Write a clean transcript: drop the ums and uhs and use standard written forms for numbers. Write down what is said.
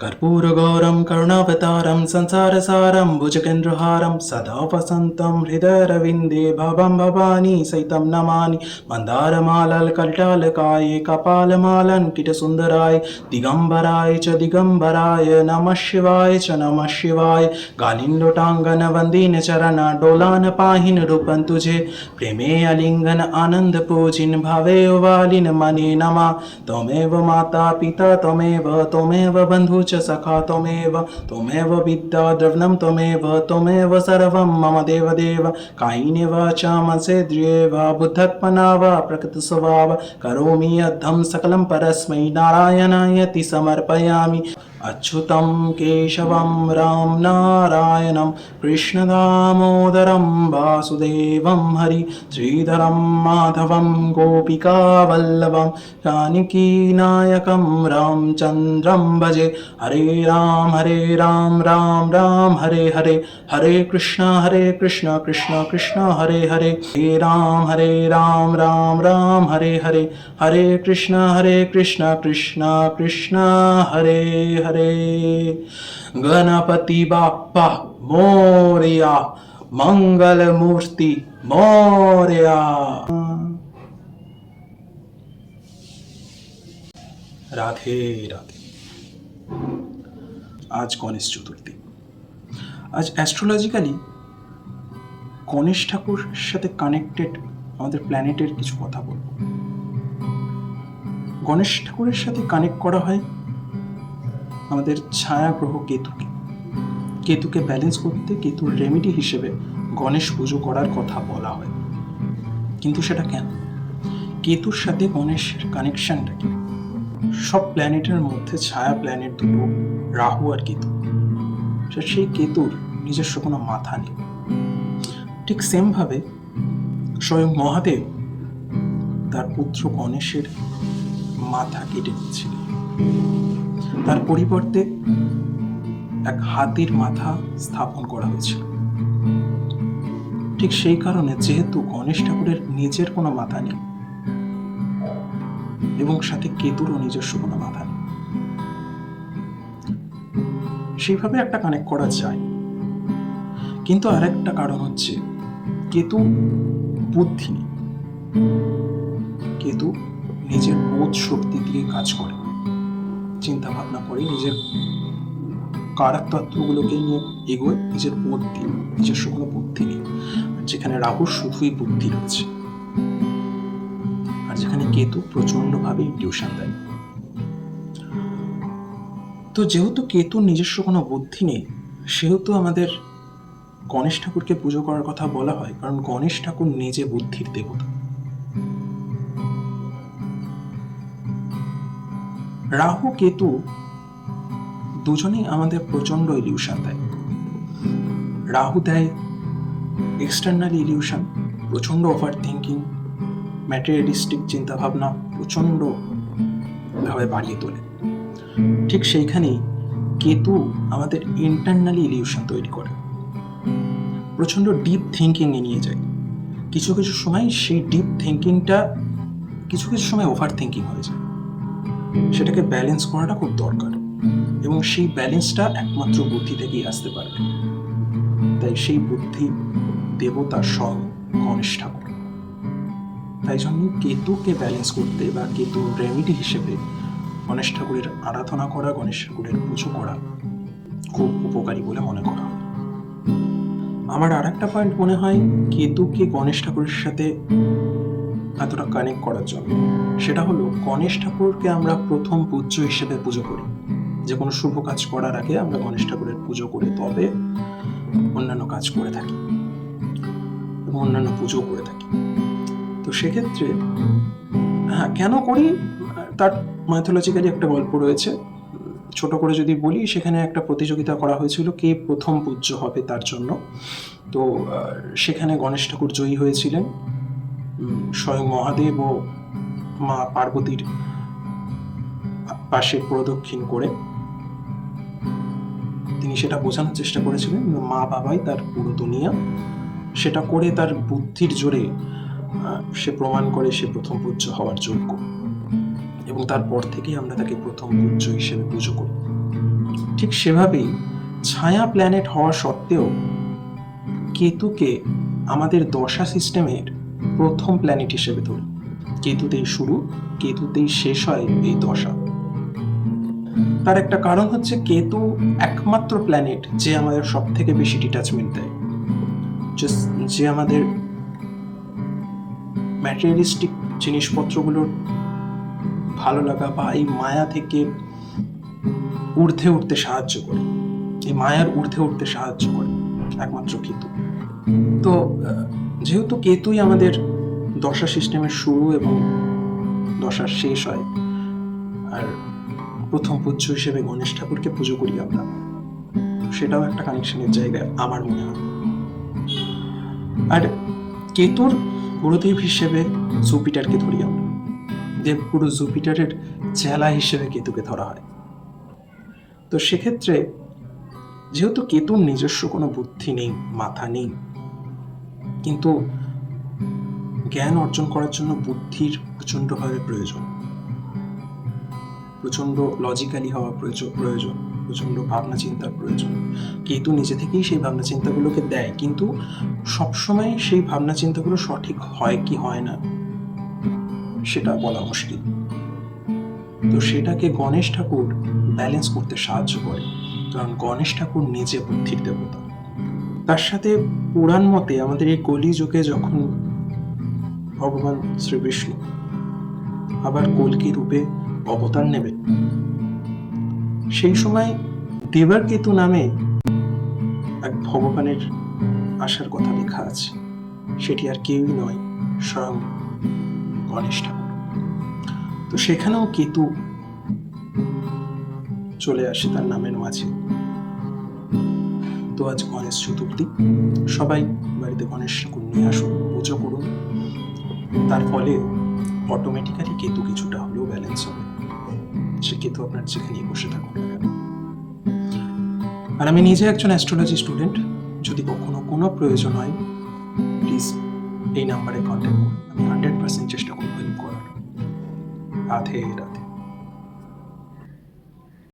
कर्पूरगौरं करुणावतारं संसारसारं भुजगेन्द्रहारं सदा वसन्तं हृदयरविन्दे भवं भवानी सहितं नमामि मन्दारमालकल्टालकाय कपालमालङ्कितसुन्दराय दिगम्बराय च दिगम्बराय नमः शिवाय च नमः शिवाय गालिन्दोटाङ्गनवन्दिन चरण डोलान पाहिन रूपं तुझे प्रेमे अलिङ्गन आनन्द पूजिन भावे वालिन मने नमा त्वमेव माता पिता त्वमेव बन्धु च सखा त्वमेव विद्या द्रवणं त्वमेव सर्वं मम देवदेव कायेन वाचा मनसेन्द्रिये वा बुद्ध्यात्मना वा प्रकृतिस्वभाव करोमि यद्धं सकलं परस्मै नारायणायति समर्पयामि अच्युतं केशवं राम नारायणं कृष्णदामोदरं वासुदेवं हरि श्रीधरं माधवं गोपिकावल्लभं जानकीनायकं रामचन्द्रं भजे हरे राम राम राम हरे हरे हरे कृष्ण कृष्ण कृष्ण हरे हरे हरे राम राम हरे हरे हरे कृष्ण कृष्ण कृष्ण हरे हरे गणपति बाप्पा मोरया मंगल मूर्ति मोरया। राधे राधे। आज गणेश चतुर्थी। आज অ্যাস্ট্রোলজিক্যালি গণেশ ঠাকুর সাথে কানেক্টেড আমাদের প্ল্যানেটের কিছু কথা বলবো। গণেশ ঠাকুরের সাথে কানেক্ট করা হয় আমাদের ছায়া গ্রহ কেতুকে ব্যালেন্স করতে কেতুর রেমেডি হিসেবে গণেশ পুজো করার কথা বলা হয়। কিন্তু সেটা কেন? কেতুর সাথে গণেশের কানেকশনটা কি? সব প্ল্যানেটের মধ্যে ছায়া প্ল্যানেট দুটো রাহু আর কেতু। সেই কেতুর নিজস্ব কোনো মাথা নেই। ঠিক সেমভাবে স্বয়ং মহাদেব তার পুত্র গণেশের মাথা কেটে নিয়েছিলেন। তার পরিবর্তে এক হাতির মাথা স্থাপন করা হয়েছিল। ঠিক সেই কারণে যেহেতু গণেশ ঠাকুরের নিজের কোনো মাথা নেই এবং সাথে কেতুরও নিজস্ব কোনো মাথা নেই, সেইভাবে একটা কানেক্ট করা যায়। কিন্তু আরেকটা কারণ হচ্ছে কেতু বুদ্ধি নেই। কেতু নিজের বোধ শক্তি দিয়ে কাজ করে, চিন্তা ভাবনা করে, নিজের কারক তত্ত্বগুলোকে নিয়ে এগোয় নিজের বোধ দিয়ে, নিজস্ব কোনো বুদ্ধি নেই। যেখানে রাহুর শুধুই বুদ্ধি রয়েছে, আর যেখানে কেতু প্রচন্ডভাবে ইনটিউশন দেয়। তো যেহেতু কেতুর নিজস্ব কোনো বুদ্ধি নেই, সেহেতু আমাদের গণেশ ঠাকুরকে পুজো করার কথা বলা হয়, কারণ গণেশ ঠাকুর নিজে বুদ্ধির দেবতা। রাহু কেতু দুজনেই আমাদের প্রচন্ড ইলিউশন দেয়। রাহু দেয় এক্সটার্নাল ইলিউশন, প্রচন্ড ওভার থিঙ্কিং, ম্যাটেরিয়ালিস্টিক চিন্তা ভাবনা প্রচন্ড ভাবে বাড়িয়ে তোলে। ঠিক সেইখানেই কেতু আমাদের ইন্টারনালি ইলিউশন তৈরি করে, প্রচন্ড ডিপ থিঙ্কিং এ নিয়ে যায়। কিছু কিছু সময় সেই ডিপ থিঙ্কিংটা কিছু কিছু সময় ওভার থিঙ্কিং হয়ে যায়। সেটাকে ব্যালেন্স করাটা খুব দরকার, এবং সেই ব্যালেন্সটা একমাত্র বুদ্ধি থেকেই আসতে পারবে। তাই সেই বুদ্ধি দেবতা স্বয়ং গণেশ ঠাকুর। তাই জন্য কেতুকে ব্যালেন্স করতে বা কেতু রেমেডি হিসেবে গণেশ ঠাকুরের আরাধনা করা, গণেশ ঠাকুরের পুজো করা খুব উপকারী বলে মনে করা হয়। আমার আর একটা পয়েন্ট মনে হয় কেতুকে গণেশ ঠাকুরের সাথে এতটা কানেক্ট করার জন্য, সেটা হলো গণেশ ঠাকুরকে আমরা প্রথম পূজ্য হিসেবে পুজো করি। যে কোনো শুভ কাজ করার আগে আমরা গণেশ ঠাকুরের পুজো করে তবে অন্যান্য কাজ করে থাকি এবং অন্যান্য পুজো করে থাকি। তো সেক্ষেত্রে কেন করি তার মাইথোলজিক্যালি একটা গল্প রয়েছে। ছোট করে যদি বলি, সেখানে একটা প্রতিযোগিতা করা হয়েছিল কে প্রথম পূজ্য হবে তার জন্য। তো সেখানে গণেশ ঠাকুর জয়ী হয়েছিলেন। স্বয়ং মহাদেব ও মা পার্বতীর পাশে প্রদক্ষিণ করে তিনি সেটা বোঝানোর চেষ্টা করেছিলেন মা বাবাই তার পুরো দুনিয়া। সেটা করে তার বুদ্ধির জোরে সে প্রমাণ করে সে প্রথম পূজ্য হওয়ার যোগ্য, এবং তারপর থেকেই আমরা তাকে প্রথম পূজ্য হিসেবে পুজো করি। ঠিক সেভাবেই ছায়া প্ল্যানেট হওয়া সত্ত্বেও কেতুকে আমাদের দশা সিস্টেমের প্রথম প্ল্যানেট হিসেবে ধরি। কেতুতেই শুরু, কেতুতেই শেষ হয় এই দশা। তার একটা কারণ হচ্ছে কেতু একমাত্র প্ল্যানেট যে আমাদের সব থেকে বেশি ডিটাচমেন্ট দেয়, যে আমাদের ম্যাটেরিয়ালিস্টিক জিনিসপত্রগুলোর ভালো লাগা বা এই মায়া থেকে ঊর্ধ্বে উঠতে সাহায্য করে, এই মায়ার ঊর্ধ্বে উঠতে সাহায্য করে একমাত্র কেতু। তো যেহেতু কেতুই আমাদের দশা সিস্টেমের শুরু এবং দশার শেষ হয়, আর প্রথম পূজ্য হিসেবে গণেশ ঠাকুরকে পুজো করি আমরা, সেটাও একটা কানেকশনের জায়গায় আমার মনে হয়। আর কেতুর গুরুদেব হিসেবে জুপিটারকে ধরি আমরা, দেবগুরু জুপিটারের চেলা হিসেবে কেতুকে ধরা হয়। তো সেক্ষেত্রে যেহেতু কেতুর নিজস্ব কোনো বুদ্ধি নেই, মাথা নেই, কিন্তু জ্ঞান অর্জন করার জন্য বুদ্ধির প্রচণ্ডভাবে প্রয়োজন, প্রচণ্ড লজিক্যালি হওয়া প্রয়োজন, প্রচণ্ড ভাবনা চিন্তার প্রয়োজন। কেতু নিজে থেকেই সেই ভাবনা চিন্তাগুলোকে দেয়, কিন্তু সবসময় সেই ভাবনা চিন্তাগুলো সঠিক হয় কি হয় না সেটা বলা মুশকিল। তো সেটাকে গণেশ ঠাকুর ব্যালেন্স করতে সাহায্য করে, কারণ গণেশ ঠাকুর নিজে বুদ্ধির দেবতা। তার সাথে পুরাণ মতে আমাদের এই কলিযুগে যখন ভগবান শ্রীবিষ্ণু আবার কল্কি রূপে অবতার নেবে, সেই সময় দেবকেতু নামে এক ভগবানের আসার কথা লেখা আছে। সেটি আর কেউই নয়, স্বয়ং গণেশ ঠাকুর। তো সেখানেও কেতু চলে আসে তার নামের মাঝে। তো আজ গণেশ চতুর্থী, সবাই বাড়িতে গণেশ ঠাকুর নিয়ে আসুন, পুজো করুন, তার ফলে অটোমেটিক্যালি কেতু কিছুটা হলেও ব্যালেন্স হবে। সে কেতু আপনার যেখানেই বসে থাকুন না কেন। আর আমি নিজে একজন অ্যাস্ট্রোলজি স্টুডেন্ট, যদি কখনো কোনো প্রয়োজন হয় প্লিজ এই নাম্বারে কন্ট্যাক্ট করুন, আমি 100% চেষ্টা করবো হেল্প করার। রাধে রাধে।